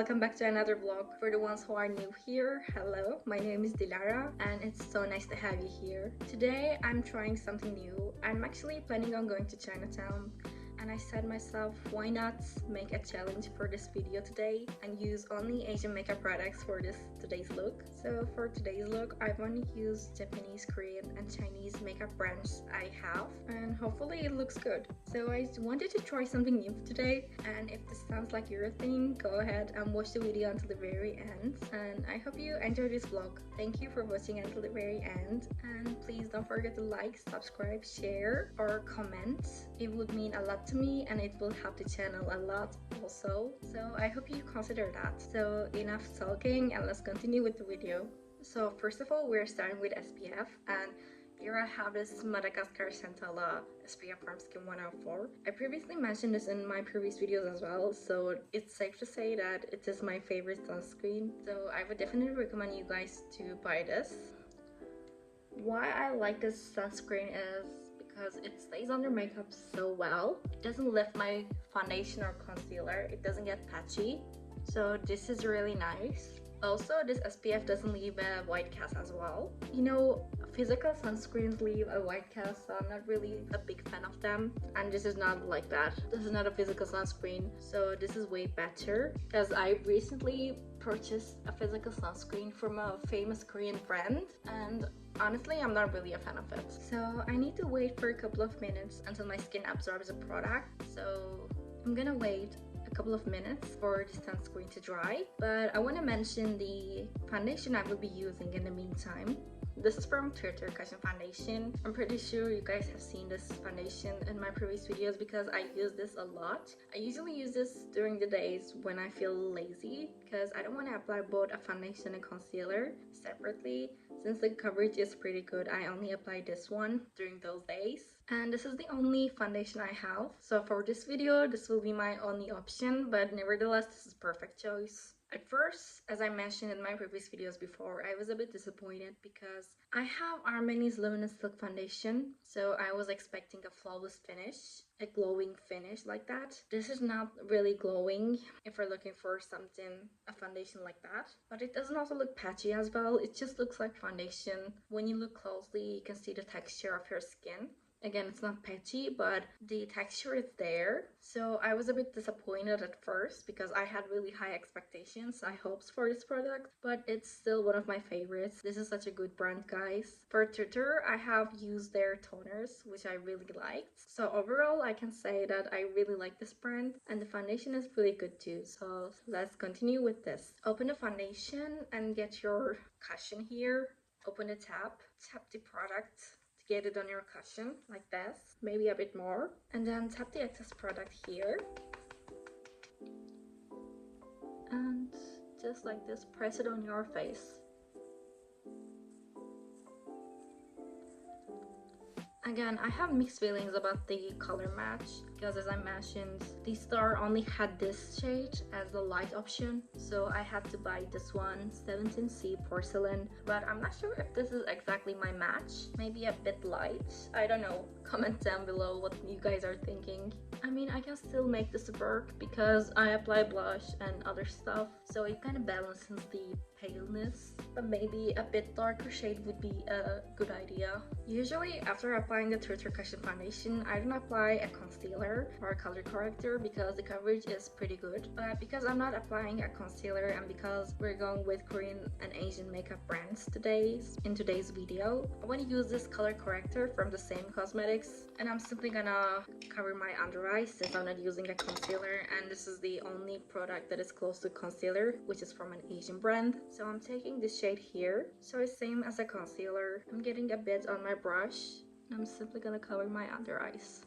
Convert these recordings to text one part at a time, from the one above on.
welcome back to another vlog. For the ones who are new here, hello, my name is Dilara and it's so nice to have you here. Today I'm trying something new. I'm actually planning on going to Chinatown, and I said myself, why not make a challenge for this video today and use only Asian makeup products for today's look. So for today's look, I want to use Japanese, Korean and Chinese makeup brands I have, and hopefully it looks good. So I wanted to try something new today, and if this sounds like your thing, go ahead and watch the video until the very end, and I hope you enjoy this vlog. Thank you for watching until the very end, and please don't forget to like, subscribe, share or comment. It would mean a lot to me and it will help the channel a lot also, so I hope you consider that. So enough talking and let's continue with the video. So first of all, we're starting with SPF, and here I have this Madagascar Centella SPF from Skin 104. I previously mentioned this in my previous videos as well, so it's safe to say that it is my favorite sunscreen, so I would definitely recommend you guys to buy this. Why I like this sunscreen is because it stays on your makeup so well. It doesn't lift my foundation or concealer, it doesn't get patchy, so this is really nice. Also, this SPF doesn't leave a white cast as well. You know, physical sunscreens leave a white cast, so I'm not really a big fan of them, and this is not like that. This is not a physical sunscreen, so this is way better, because I recently purchased a physical sunscreen from a famous Korean brand, and honestly I'm not really a fan of it. So I need to wait for a couple of minutes until my skin absorbs the product, so I'm gonna wait a couple of minutes for the sunscreen to dry. But I want to mention the foundation I will be using in the meantime. This is from Dilarakaymakauthor foundation. I'm pretty sure you guys have seen this foundation in my previous videos because I use this a lot. I usually use this during the days when I feel lazy, because I don't want to apply both a foundation and concealer separately. Since the coverage is pretty good, I only apply this one during those days. And this is the only foundation I have. So for this video, this will be my only option, but nevertheless, this is perfect choice. At first, as I mentioned in my previous videos before, I was a bit disappointed because I have Armani's Luminous Silk Foundation, so I was expecting a flawless finish, a glowing finish like that. This is not really glowing if we're looking for something, a foundation like that, but it doesn't also look patchy as well. It just looks like foundation. When you look closely, you can see the texture of your skin. Again, it's not patchy, but the texture is there. So I was a bit disappointed at first because I had really high expectations, high hopes for this product, but it's still one of my favorites. This is such a good brand, guys. For Twitter, I have used their toners, which I really liked. So overall, I can say that I really like this brand, and the foundation is really good too. So let's continue with this. Open the foundation and get your cushion here. Open the tap the product, get it on your cushion like this, maybe a bit more, and then tap the excess product here, and just like this, press it on your face. Again, I have mixed feelings about the color match because, as I mentioned, the store only had this shade as the light option, so I had to buy this one, 17C Porcelain, but I'm not sure if this is exactly my match. Maybe a bit light, I don't know. Comment down below what you guys are thinking. I mean, I can still make this work because I apply blush and other stuff, so it kind of balances the paleness, but maybe a bit darker shade would be a good idea. Usually after applying the Dilarakaymakauthor foundation, I don't apply a concealer or a color corrector because the coverage is pretty good, but because I'm not applying a concealer and because we're going with Korean and Asian makeup brands in today's video, I want to use this color corrector from the same cosmetics, and I'm simply gonna cover my under eyes since I'm not using a concealer, and this is the only product that is close to concealer, which is from an Asian brand. So I'm taking this shade here, so it's same as a concealer. I'm getting a bit on my brush, and I'm simply gonna cover my under eyes.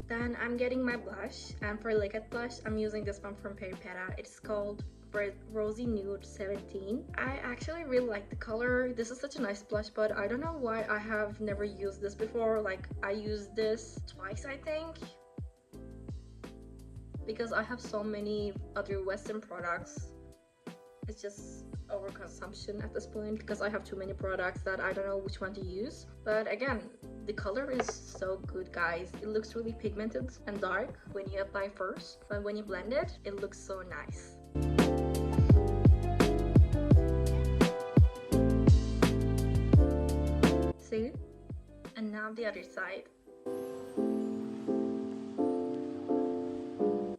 Then I'm getting my blush, and for liquid blush, I'm using this one from Peripera. It's called Rosy Nude 17. I actually really like the color. This is such a nice blush, but I don't know why I have never used this before. Like, I used this twice, I think, because I have so many other Western products. It's just overconsumption at this point because I have too many products that I don't know which one to use. But again, the color is so good, guys. It looks really pigmented and dark when you apply first, but when you blend it, it looks so nice. See? And now the other side.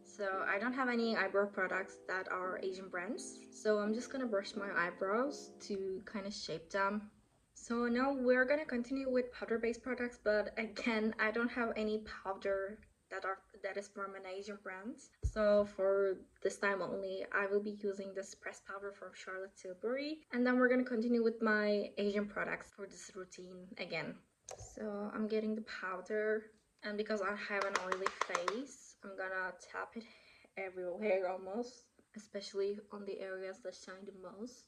So I don't have any eyebrow products that are Asian brands, so I'm just gonna brush my eyebrows to kind of shape them. So now we're gonna continue with powder-based products, but again, I don't have any powder that is from an Asian brand. So for this time only, I will be using this pressed powder from Charlotte Tilbury, and then we're gonna continue with my Asian products for this routine again. So I'm getting the powder, and because I have an oily face, I'm gonna tap it everywhere almost, especially on the areas that shine the most.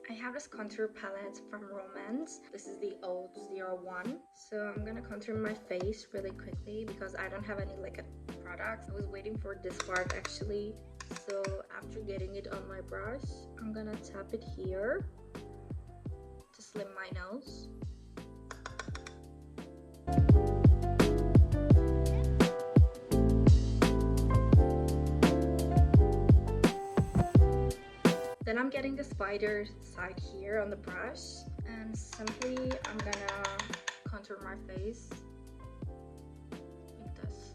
I have this contour palette from Romance. This is the 001. So I'm gonna contour my face really quickly because I don't have any liquid products. I was waiting for this part actually. So after getting it on my brush, I'm gonna tap it here to slim my nose. Then I'm getting the spider side here on the brush, and simply I'm gonna contour my face like this.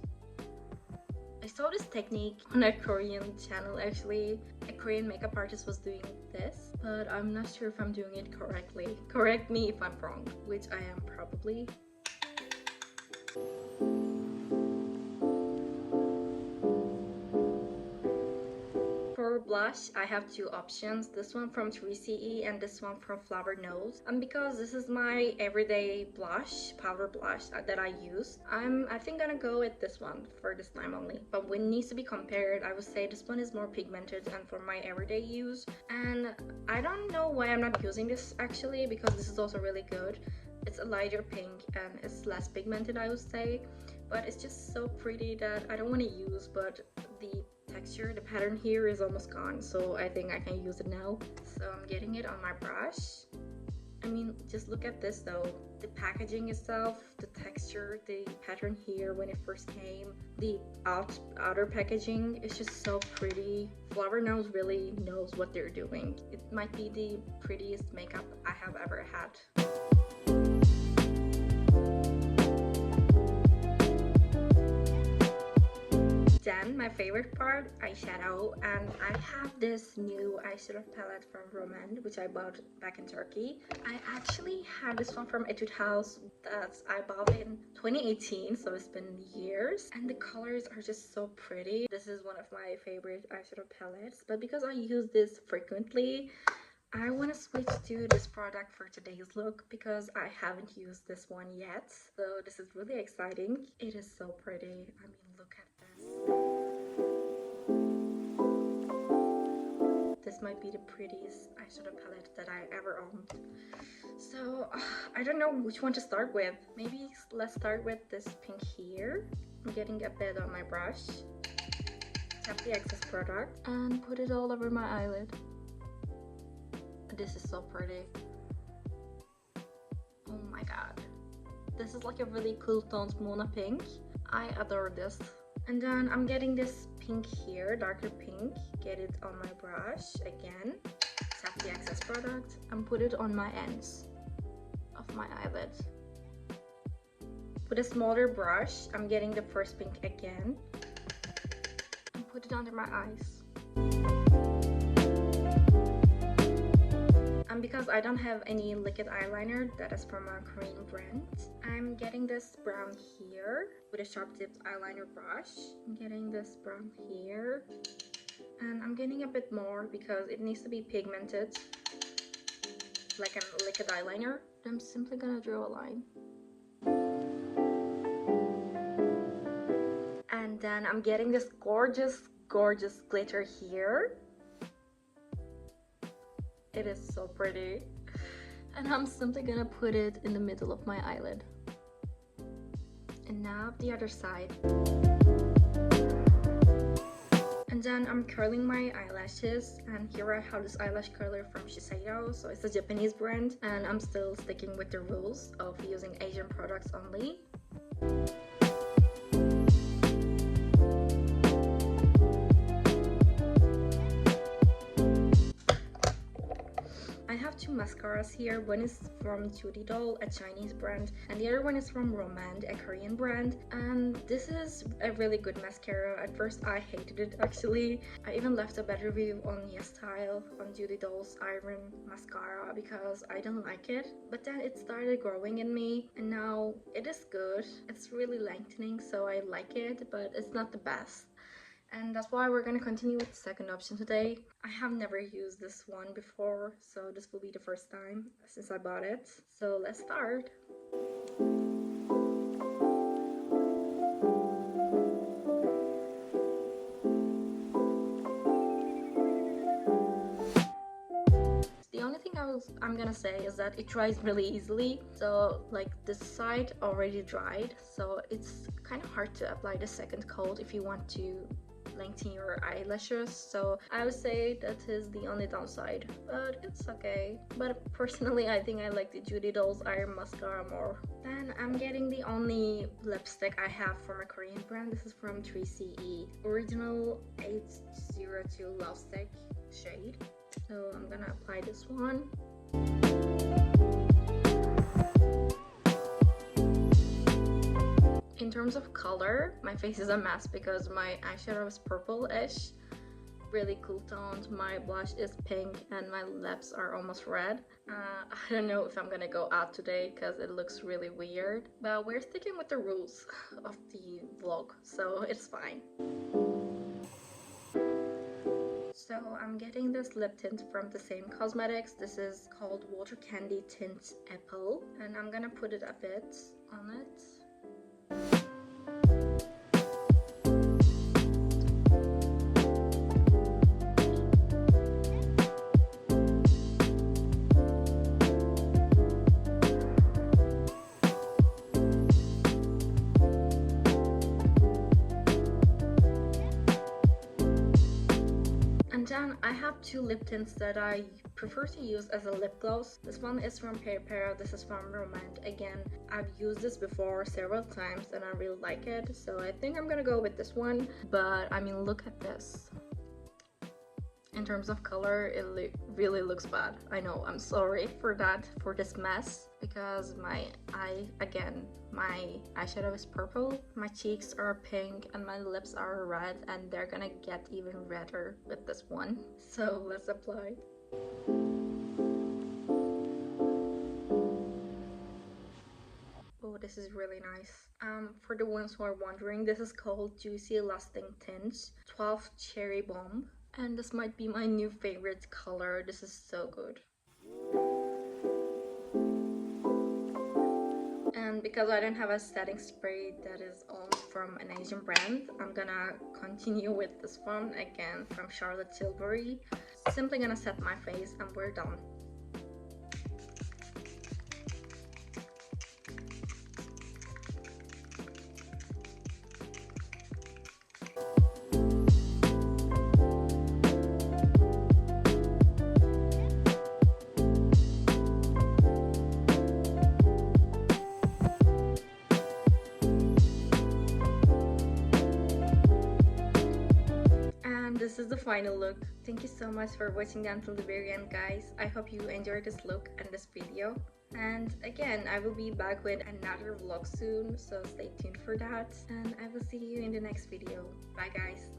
I saw this technique on a Korean channel actually. A Korean makeup artist was doing this, but I'm not sure if I'm doing it correctly. Correct me if I'm wrong, which I am probably. For blush, I have two options, this one from 3CE and this one from Flower Nose. And because this is my everyday blush, powder blush that I use, I think gonna go with this one for this time only. But when it needs to be compared, I would say this one is more pigmented and for my everyday use. And I don't know why I'm not using this actually, because this is also really good. It's a lighter pink and it's less pigmented, I would say, but it's just so pretty that I don't want to use, but the texture, the pattern here is almost gone, so I think I can use it now. So I'm getting it on my brush. I mean, just look at this though. The packaging itself, the texture, the pattern here when it first came, the outer packaging is just so pretty. Flower Nose really knows what they're doing. It might be the prettiest makeup I have ever had. Then my favorite part, eyeshadow, and I have this new eyeshadow palette from Roman, which I bought back in Turkey. I actually have this one from Etude House that I bought in 2018, so it's been years, and the colors are just so pretty. This is one of my favorite eyeshadow palettes, but because I use this frequently, I want to switch to this product for today's look because I haven't used this one yet. So this is really exciting. It is so pretty. I mean, look at this. This might be the prettiest eyeshadow palette that I ever owned. So I don't know which one to start with. Maybe let's start with this pink here. I'm getting a bit on my brush. Tap the excess product and put it all over my eyelid. This is so pretty. Oh my god. This is like a really cool toned Mona pink. I adore this. And then I'm getting this pink here, darker pink. Get it on my brush again. Tap the excess product and put it on my ends of my eyelid. With a smaller brush, I'm getting the first pink again. And put it under my eyes. And because I don't have any liquid eyeliner that is from a Korean brand, I'm getting this brown here with a sharp tipped eyeliner brush. I'm getting this brown here, and I'm getting a bit more because it needs to be pigmented like a liquid eyeliner. I'm simply gonna draw a line. And then I'm getting this gorgeous glitter here. It is so pretty. And I'm simply gonna put it in the middle of my eyelid. And now the other side. And then I'm curling my eyelashes, and here I have this eyelash curler from Shiseido, so it's a Japanese brand, and I'm still sticking with the rules of using Asian products only. I have two mascaras here. One is from Judy Doll, a Chinese brand, and the other one is from Romand, a Korean brand. And this is a really good mascara. At first I hated it actually. I even left a bad review on YesStyle on Judy Doll's Iron mascara because I didn't like it. But then it started growing in me, and now it is good. It's really lengthening, so I like it, but it's not the best. And that's why we're gonna continue with the second option today. I have never used this one before, so this will be the first time since I bought it. So let's start. The only thing I'm gonna say is that it dries really easily. So like this side already dried, so it's kind of hard to apply the second coat if you want to lengthen your eyelashes. So I would say that is the only downside, but it's okay. But personally I think I like the Judy Doll's Iron mascara more. Then I'm getting the only lipstick I have from a Korean brand. This is from 3CE, original 802 Love Stick shade. So I'm gonna apply this one. In terms of color, my face is a mess because my eyeshadow is purple-ish, really cool toned, my blush is pink, and my lips are almost red. I don't know if I'm gonna go out today because it looks really weird, but we're sticking with the rules of the vlog, so it's fine. So I'm getting this lip tint from the same cosmetics. This is called Water Candy Tint Apple, and I'm gonna put it a bit on it. And then I have two lip tints that I prefer to use as a lip gloss. This one is from Peripera, this is from Romand. Again, I've used this before several times and I really like it, so I think I'm gonna go with this one. But I mean, look at this. In terms of color, it really looks bad. I know, I'm sorry for that, for this mess, because my eyeshadow is purple, my cheeks are pink, and my lips are red, and they're gonna get even redder with this one. So let's apply. Oh, this is really nice. For the ones who are wondering, this is called Juicy Lasting Tints 12 Cherry Bomb. And this might be my new favorite color. This is so good. And because I don't have a setting spray that is all from an Asian brand, I'm gonna continue with this one again from Charlotte Tilbury. Simply gonna set my face and we're done. This is the final look. Thank you so much for watching until the very end, guys. I hope you enjoyed this look and this video. And again, I will be back with another vlog soon, so stay tuned for that. And I will see you in the next video. Bye, guys.